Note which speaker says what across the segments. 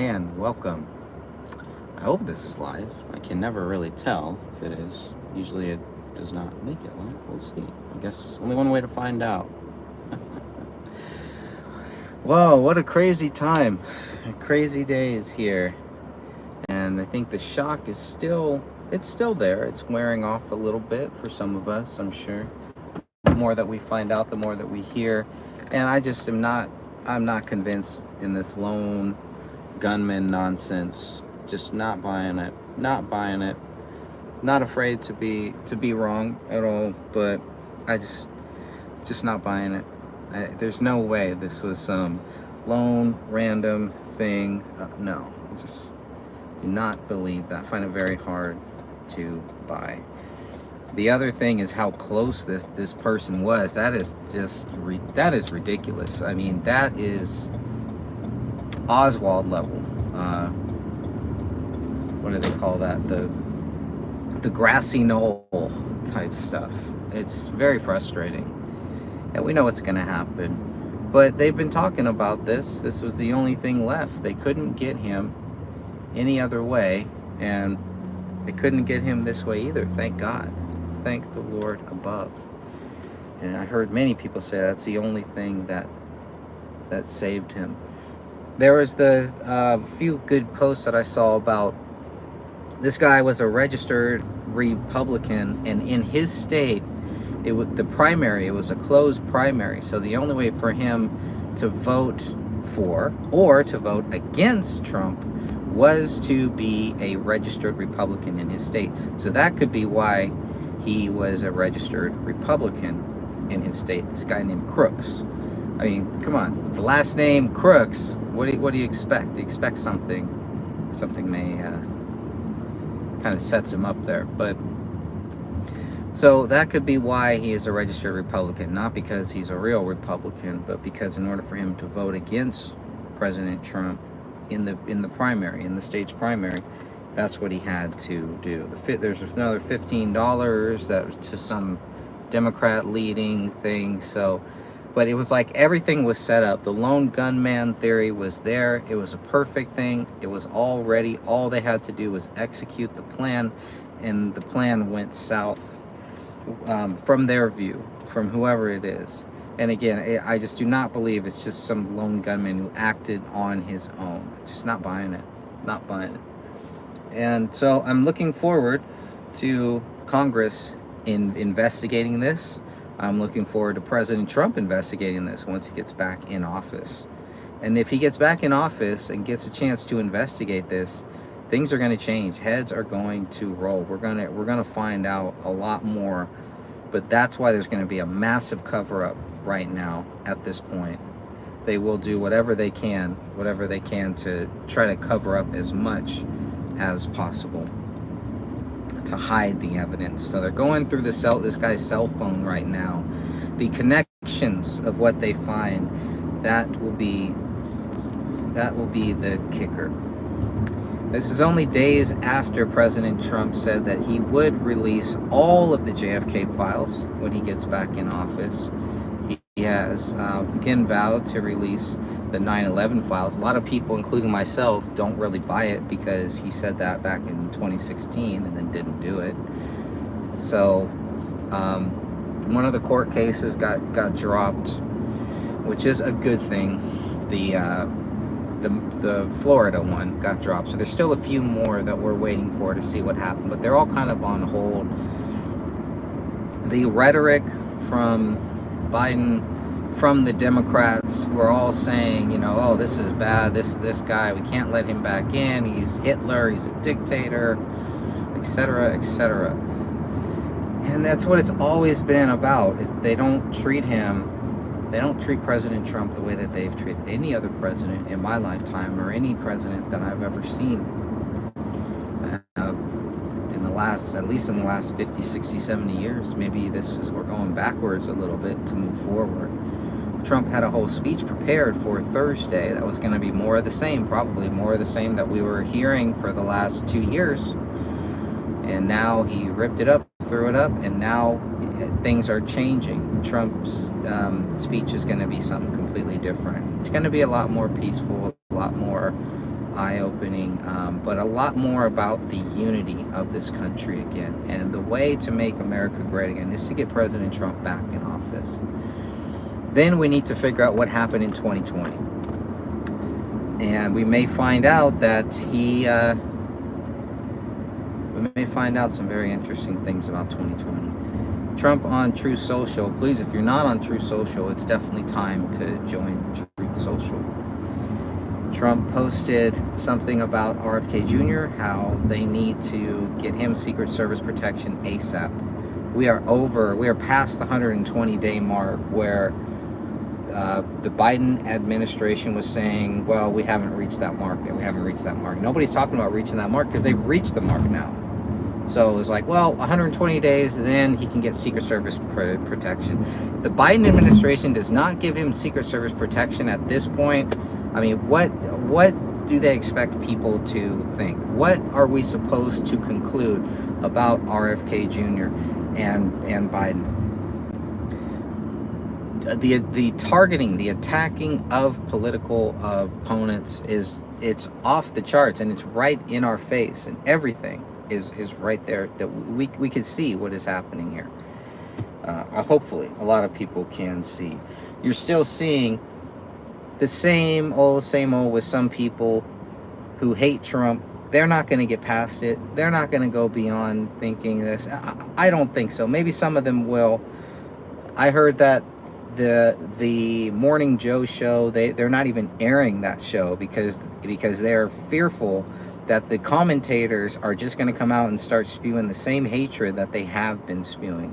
Speaker 1: and welcome. I hope this is live. I can never really tell if it is. Usually it does not make it live. We'll see. I guess only one way to find out. Whoa, what a crazy time. Crazy days here. And I think the shock is still there. It's wearing off a little bit for some of us, I'm sure. The more that we find out, the more that we hear. And I'm not convinced in this lone gunman nonsense. Just not buying it. Not buying it. Not afraid to be wrong at all, but I just not buying it. There's no way this was some lone random thing. No, I just do not believe that. I find it very hard to buy. The other thing is how close this person was. That is ridiculous. I mean, that is Oswald level. What do they call that? The grassy knoll type stuff. It's very frustrating. And we know what's going to happen. But they've been talking about this. This was the only thing left. They couldn't get him any other way. And they couldn't get him this way either. Thank God. Thank the Lord above. And I heard many people say that's the only thing that saved him. There was the few good posts that I saw about this guy was a registered Republican, and in his state, it was a closed primary. So the only way for him to vote for or to vote against Trump was to be a registered Republican in his state. So that could be why he was a registered Republican in his state. This guy named Crooks. I mean, come on. The last name Crooks. What do you expect? You expect something may kind of sets him up there. But so that could be why he is a registered Republican, not because he's a real Republican, but because in order for him to vote against President Trump in the primary, in the state's primary, that's what he had to do. There's another $15 that was to some Democrat leading thing. So, but it was like everything was set up. The lone gunman theory was there. It was a perfect thing. It was all ready. All they had to do was execute the plan, and the plan went south from their view, from whoever it is. And again, I just do not believe it's just some lone gunman who acted on his own. Just not buying it. Not buying it. And so I'm looking forward to Congress investigating this. I'm looking forward to President Trump investigating this once he gets back in office. And if he gets back in office and gets a chance to investigate this, things are going to change. Heads are going to roll. We're going to find out a lot more. But that's why there's going to be a massive cover-up right now at this point. They will do whatever they can to try to cover up as much as possible to hide the evidence. So they're going through this guy's cell phone right now. The connections of what they find, that will be the kicker. This is only days after President Trump said that he would release all of the JFK files when he gets back in office. He has again vowed to release the 9/11 files. A lot of people, including myself, don't really buy it because he said that back in 2016 and then didn't do it. So one of the court cases got dropped, which is a good thing. The Florida one got dropped. So there's still a few more that we're waiting for to see what happened, but they're all kind of on hold. The rhetoric from Biden, from the Democrats, who are all saying, oh, this is bad, this guy, we can't let him back in, he's Hitler, he's a dictator, etc., etc. And that's what it's always been about, is they don't treat President Trump the way that they've treated any other president in my lifetime, or any president that I've ever seen. At least in the last 50, 60, 70 years. Maybe we're going backwards a little bit to move forward. Trump had a whole speech prepared for Thursday that was going to be more of the same, probably more of the same that we were hearing for the last 2 years. And now he ripped it up, threw it up, and now things are changing. Trump's speech is going to be something completely different. It's going to be a lot more peaceful, a lot more eye-opening, but a lot more about the unity of this country again. And the way to make America great again is to get President Trump back in office. Then we need to figure out what happened in 2020. And we may find out that we may find out some very interesting things about 2020. Trump on Truth Social. Please, if you're not on Truth Social, it's definitely time to join Truth Social. Trump posted something about RFK Jr., how they need to get him Secret Service protection ASAP. We are past the 120-day mark where the Biden administration was saying, well, we haven't reached that mark yet. We haven't reached that mark. Nobody's talking about reaching that mark because they've reached the mark now. So it was like, well, 120 days, then he can get Secret Service protection. If the Biden administration does not give him Secret Service protection at this point, I mean, what do they expect people to think? What are we supposed to conclude about RFK Jr. and Biden? The targeting, the attacking of political opponents it's off the charts, and it's right in our face, and everything is right there that we can see what is happening here. Hopefully a lot of people can see. You're still seeing the same old with some people who hate Trump. They're not going to get past it. They're not going to go beyond thinking this. I don't think so. Maybe some of them will. I heard that the Morning Joe show, they're not even airing that show because they're fearful that the commentators are just going to come out and start spewing the same hatred that they have been spewing.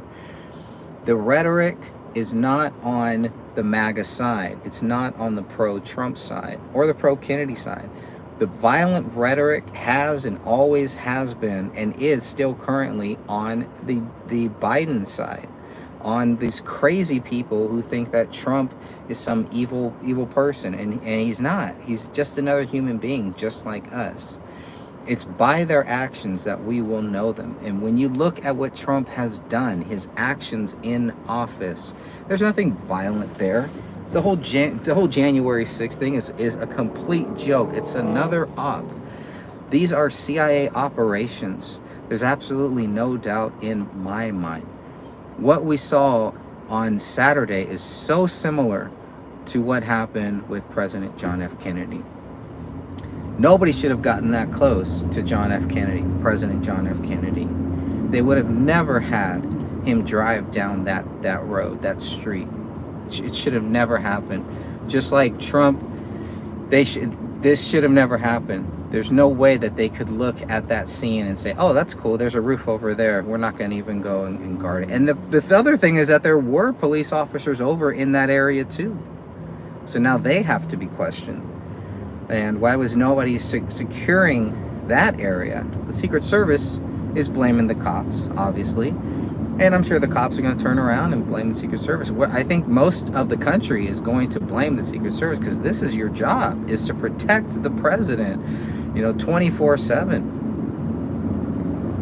Speaker 1: The rhetoric is not on the MAGA side. It's not on the pro-Trump side or the pro-Kennedy side. The violent rhetoric has and always has been and is still currently on the Biden side, on these crazy people who think that Trump is some evil person, and he's not. He's just another human being just like us. It's by their actions that we will know them. And when you look at what Trump has done, his actions in office, there's nothing violent there. The whole January 6th thing is a complete joke. It's another op. These are CIA operations. There's absolutely no doubt in my mind. What we saw on Saturday is so similar to what happened with President John F. Kennedy. Nobody should have gotten that close to John F. Kennedy, President John F. Kennedy. They would have never had him drive down that road, that street. It should have never happened. Just like Trump, this should have never happened. There's no way that they could look at that scene and say, oh, that's cool, there's a roof over there, we're not going to even go and guard it. And the other thing is that there were police officers over in that area too. So now they have to be questioned. And why was nobody securing that area? The Secret Service is blaming the cops, obviously. And I'm sure the cops are going to turn around and blame the Secret Service. I think most of the country is going to blame the Secret Service because this is your job, is to protect the president, 24/7.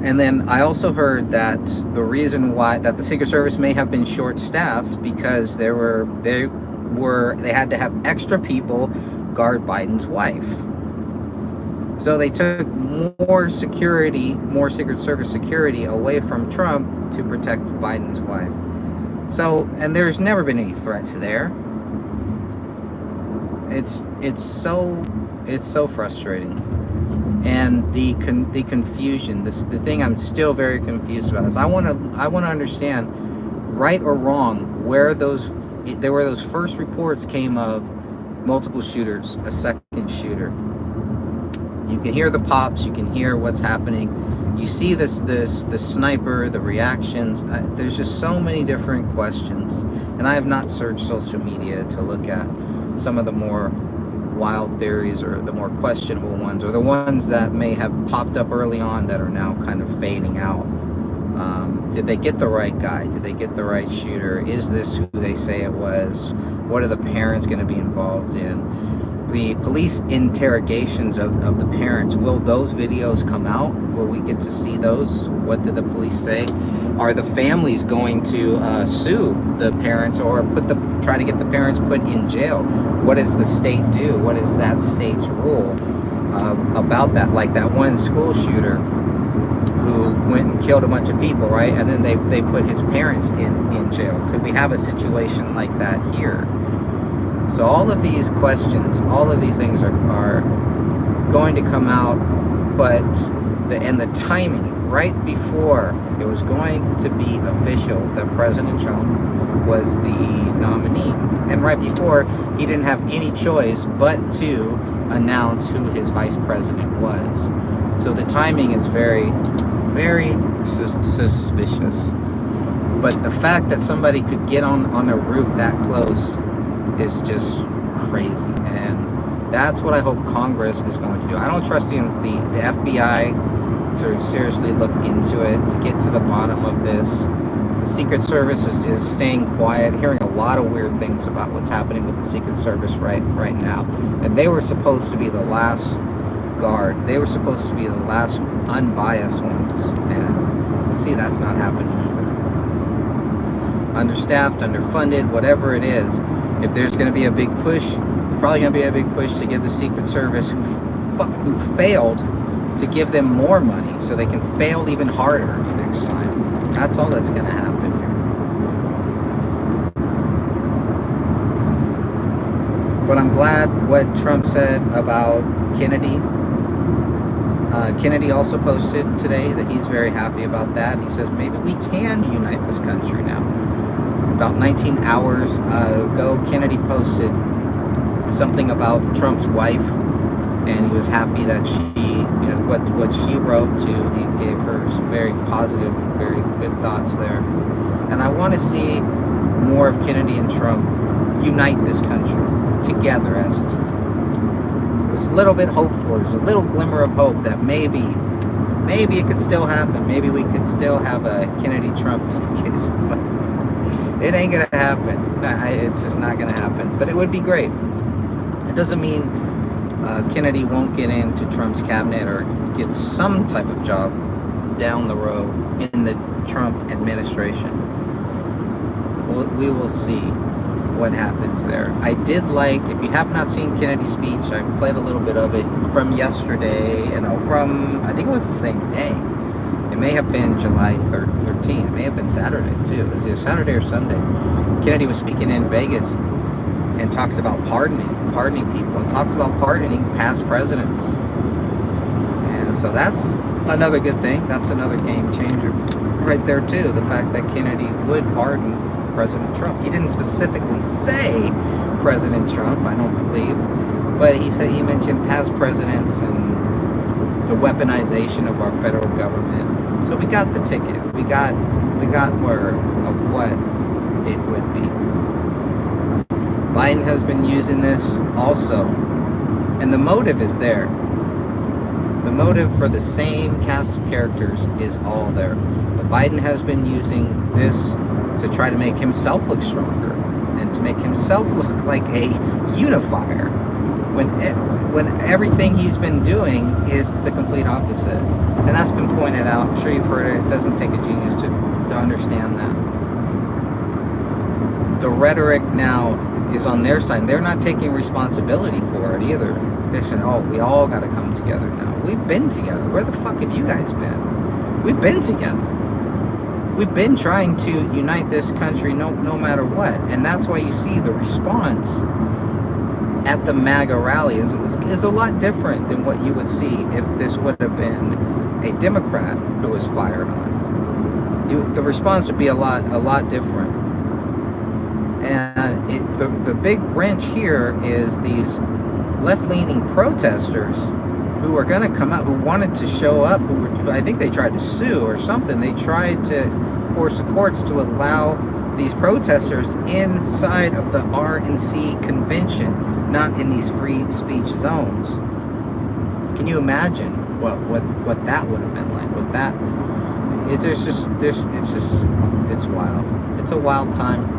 Speaker 1: And then I also heard that the reason why that the Secret Service may have been short-staffed because they had to have extra people guard Biden's wife. So they took more Secret Service security away from Trump to protect Biden's wife. So, and there's never been any threats there. It's so frustrating. And the confusion, the thing I'm still very confused about is I want to understand, right or wrong, where those first reports came of multiple shooters, a second shooter. You can hear the pops, you can hear what's happening. You see the sniper, the reactions. There's just so many different questions. And I have not searched social media to look at some of the more wild theories or the more questionable ones, or the ones that may have popped up early on that are now kind of fading out. Did they get the right guy? Did they get the right shooter? Is this who they say it was? What are the parents going to be involved in? The police interrogations of the parents, will those videos come out? Will we get to see those? What did the police say? Are the families going to sue the parents or try to get the parents put in jail? What does the state do? What is that state's rule? about that, like that one school shooter who went and killed a bunch of people, right? And then they put his parents in jail. Could we have a situation like that here? So all of these questions, all of these things are going to come out, but the timing, right before it was going to be official that President Trump was the nominee, and right before, he didn't have any choice but to announce who his vice president was. So the timing is very, very suspicious. But the fact that somebody could get on a roof that close is just crazy, and that's what I hope Congress is going to do. I don't trust the FBI to seriously look into it, to get to the bottom of this. The Secret Service is staying quiet, hearing a lot of weird things about what's happening with the Secret Service right now. And they were supposed to be the last guard. They were supposed to be the last unbiased ones. And we see that's not happening either. Understaffed, underfunded, whatever it is. If there's going to be a big push, probably going to be a big push to give the Secret Service, who failed, to give them more money so they can fail even harder next time. That's all that's going to happen here. But I'm glad what Trump said about Kennedy. Kennedy also posted today that he's very happy about that. He says maybe we can unite this country now. About 19 hours ago, Kennedy posted something about Trump's wife, and he was happy that she, what she wrote too. He gave her some very positive, very good thoughts there. And I want to see more of Kennedy and Trump unite this country together as a team. It was a little bit hopeful. There's a little glimmer of hope that maybe it could still happen. Maybe we could still have a Kennedy-Trump ticket. But it ain't gonna happen. It's just not gonna happen. But it would be great. It doesn't mean Kennedy won't get into Trump's cabinet or get some type of job down the road in the Trump administration. We will see what happens there. I did like, if you have not seen Kennedy's speech, I played a little bit of it from yesterday, from, I think it was the same day. It may have been July 13th. It may have been Saturday too. It was either Saturday or Sunday. Kennedy was speaking in Vegas and talks about pardoning people, and talks about pardoning past presidents. And so that's another good thing. That's another game changer right there too. The fact that Kennedy would pardon President Trump. He didn't specifically say President Trump, I don't believe, but he mentioned past presidents and the weaponization of our federal government. So we got the ticket. We got word of what it would be. Biden has been using this also, and the motive is there. The motive for the same cast of characters is all there. But Biden has been using this to try to make himself look stronger and to make himself look like a unifier, when everything he's been doing is the complete opposite. And that's been pointed out. I'm sure you've heard it. It doesn't take a genius to understand that. The rhetoric now is on their side. They're not taking responsibility for it either. They're saying, oh, we all got to come together now. We've been together. Where the fuck have you guys been? We've been together. We've been trying to unite this country no matter what. And that's why you see the response at the MAGA rally is a lot different than what you would see if this would have been a Democrat who was fired on. The response would be a lot different. And the big wrench here is these left-leaning protesters who are going to come out, who wanted to show up, who I think they tried to sue or something. They tried to force the courts to allow these protesters inside of the RNC convention, not in these free speech zones. Can you imagine what that would have been like? It's wild. It's a wild time.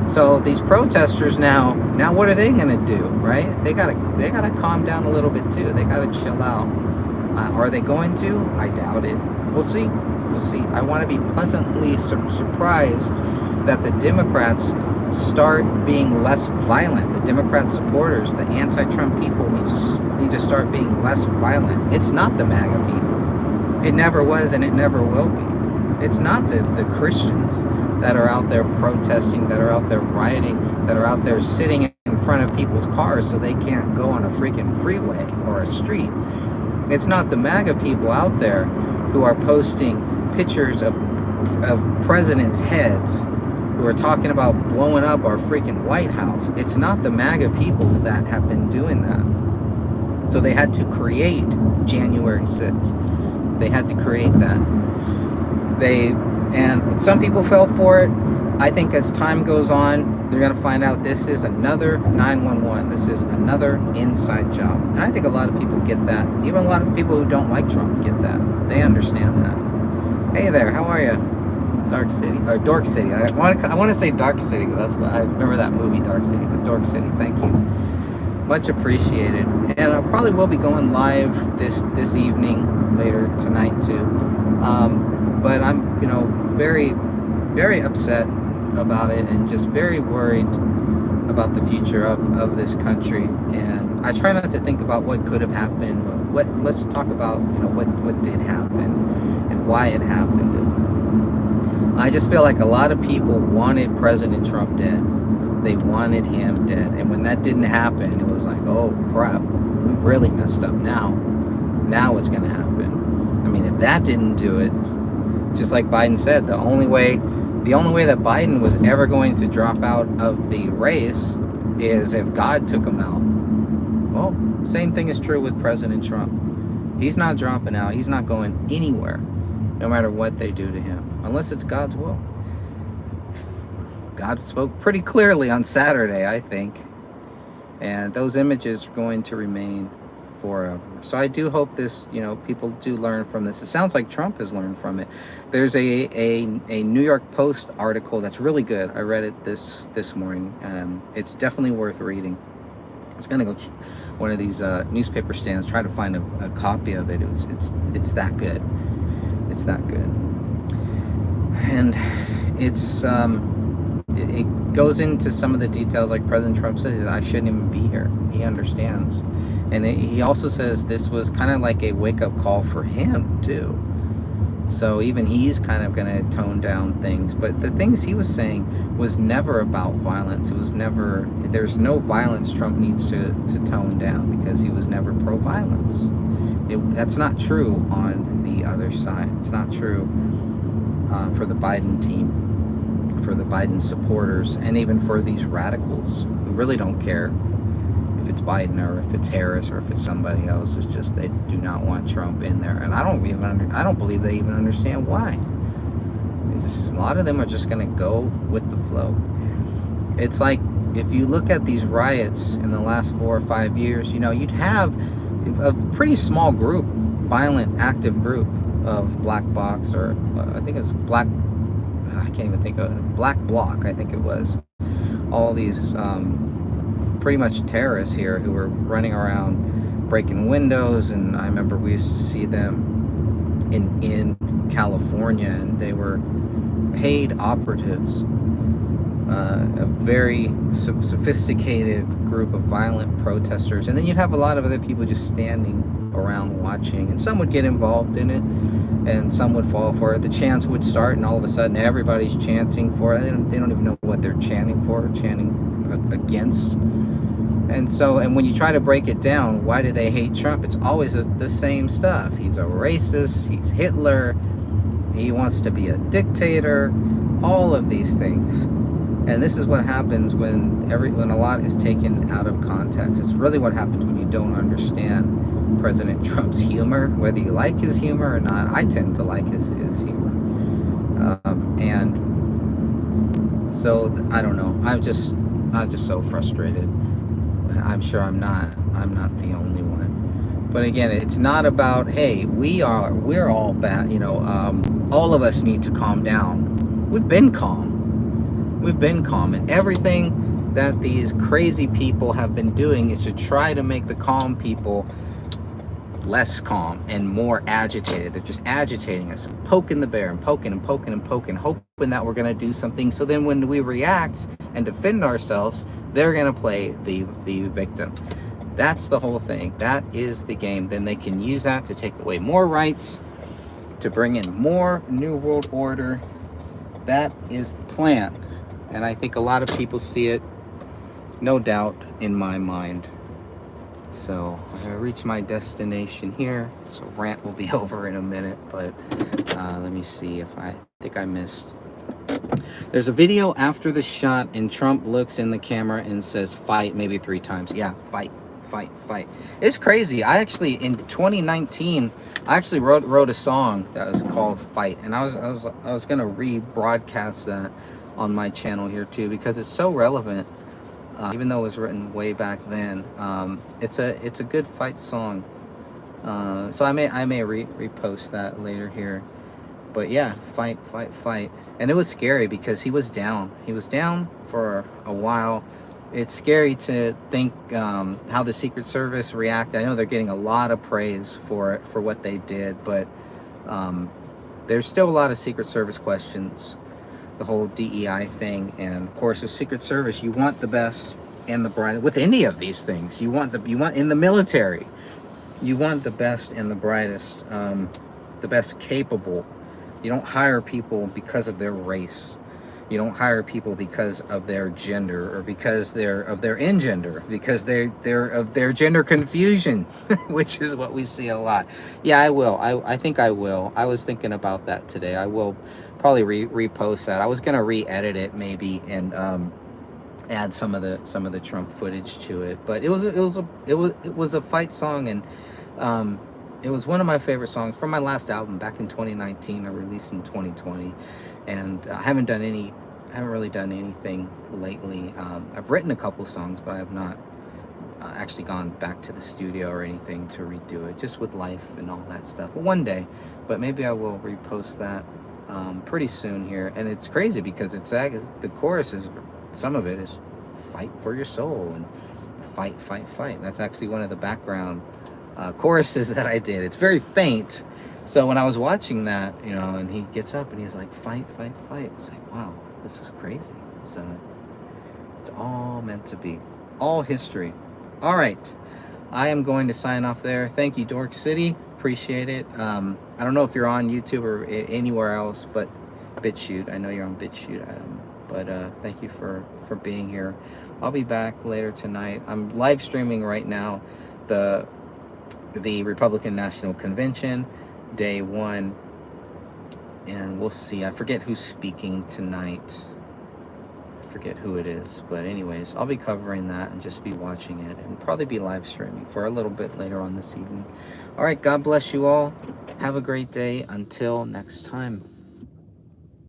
Speaker 1: So these protesters now what are they gonna do, right? They gotta calm down a little bit too. They gotta chill out. Are they going to? I doubt it. We'll see. I want to be pleasantly surprised that the Democrats start being less violent. The Democrat supporters, the anti-Trump people need to start being less violent. It's not the MAGA people. It never was and it never will be. It's not the Christians that are out there protesting, that are out there rioting, that are out there sitting in front of people's cars so they can't go on a freaking freeway or a street. It's not the MAGA people out there who are posting pictures of presidents' heads, who are talking about blowing up our freaking White House. It's not the MAGA people that have been doing that. So they had to create January 6th. They had to create that. And some people fell for it. I think as time goes on, they're going to find out this is another 911. This is another inside job. And I think a lot of people get that. Even a lot of people who don't like Trump get that. They understand that. Hey there, how are you? Dark City, or Dork City. I want to say Dark City, because that's what I remember, that movie Dark City. But Dork City, thank you, much appreciated. And I probably will be going live this evening, later tonight too. But I'm very, very upset about it, and just very worried about the future of this country. And I try not to think about what could have happened. Let's talk about what did happen and why it happened. I just feel like a lot of people wanted President Trump dead. They wanted him dead. And when that didn't happen, it was like, oh crap, we really messed up now. Now what's going to happen? I mean, if that didn't do it, just like Biden said, the only way that Biden was ever going to drop out of the race is if God took him out. Well, same thing is true with President Trump. He's not dropping out. He's not going anywhere, no matter what they do to him, unless it's God's will. God spoke pretty clearly on Saturday, I think, and those images are going to remain forever. So I do hope this, people do learn from this. It sounds like Trump has learned from it. There's a New York Post article that's really good. I read it this morning. It's definitely worth reading. I was gonna go one of these newspaper stands, try to find a copy of it. It's that good. It's that good. And it goes into some of the details, like President Trump says, I shouldn't even be here. He understands. And he also says this was kind of like a wake-up call for him, too. So even he's kind of going to tone down things. But the things he was saying was never about violence. It was never, there's no violence Trump needs to tone down, because he was never pro-violence. That's not true on the other side. It's not true for the Biden team, for the Biden supporters, and even for these radicals who really don't care if it's Biden or if it's Harris or if it's somebody else. It's just they do not want Trump in there, and I don't believe they even understand why. A lot of them are just going to go with the flow. It's like, if you look at these riots in the last 4 or 5 years, you'd have a pretty small group, violent, active group of Black Box, or I think it's Black, I can't even think of it, Black Bloc, I think it was. All these pretty much terrorists here who were running around breaking windows, and I remember we used to see them in California, and they were paid operatives. A very sophisticated group of violent protesters, and then you'd have a lot of other people just standing around watching, and some would get involved in it and some would fall for it. The chants would start, and all of a sudden everybody's chanting for it. They don't even know what they're chanting for, chanting against. And when you try to break it down, why do they hate Trump? It's always the same stuff. He's a racist, he's Hitler, he wants to be a dictator, all of these things. And this is what happens when a lot is taken out of context. It's really what happens when you don't understand President Trump's humor, whether you like his humor or not. I tend to like his humor. And so, I don't know. I'm just so frustrated. I'm sure I'm not the only one. But again, it's not about, hey, we're all bad, all of us need to calm down. We've been calm. And everything that these crazy people have been doing is to try to make the calm people less calm and more agitated. They're just agitating us, poking the bear and poking and poking and poking, hoping that we're going to do something. So then when we react and defend ourselves, they're going to play the victim. That's the whole thing. That is the game. Then they can use that to take away more rights, to bring in more New World Order. That is the plan. And I think a lot of people see it, no doubt, in my mind. So I reached my destination here. So rant will be over in a minute, but let me see if I think I missed. There's a video after the shot and Trump looks in the camera and says fight maybe 3 times. Yeah, fight, fight, fight. It's crazy. I actually, in 2019, I actually wrote a song that was called Fight, and I was gonna rebroadcast that on my channel here too, because it's so relevant. Even though it was written way back then, it's a good fight song. So I may repost that later here. But yeah, fight, fight, fight. And it was scary because he was down. He was down for a while. It's scary to think how the Secret Service reacted. I know they're getting a lot of praise for what they did, but there's still a lot of Secret Service questions. The whole DEI thing, and of course, the Secret Service. You want the best and the brightest with any of these things. You want in the military. You want the best and the brightest, the best capable. You don't hire people because of their race. You don't hire people because of their gender or because they're of their ingender, because they're of their gender confusion, which is what we see a lot. Yeah, I will. I think I will. I was thinking about that today. I will probably repost that. I was gonna re-edit it maybe and add some of the Trump footage to it. But it was a fight song, and it was one of my favorite songs from my last album back in 2019. I released in 2020, and I haven't really done anything lately. I've written a couple songs, but I have not actually gone back to the studio or anything to redo it, just with life and all that stuff. But one day, but maybe I will repost that pretty soon here. And it's crazy because the chorus is, some of it is fight for your soul and fight, fight, fight. That's actually one of the background choruses that I did. It's very faint. So when I was watching that, and he gets up and he's like, fight, fight, fight. It's like, wow, this is crazy. So it's all meant to be. All history. All right. I am going to sign off there. Thank you, Dork City. Appreciate it. I don't know if you're on YouTube or anywhere else, but BitChute. I know you're on BitChute. But thank you for being here. I'll be back later tonight. I'm live streaming right now the Republican National Convention, day 1. And we'll see. I forget who's speaking tonight. I forget who it is. But anyways, I'll be covering that and just be watching it and probably be live streaming for a little bit later on this evening. All right, God bless you all. Have a great day. Until next time.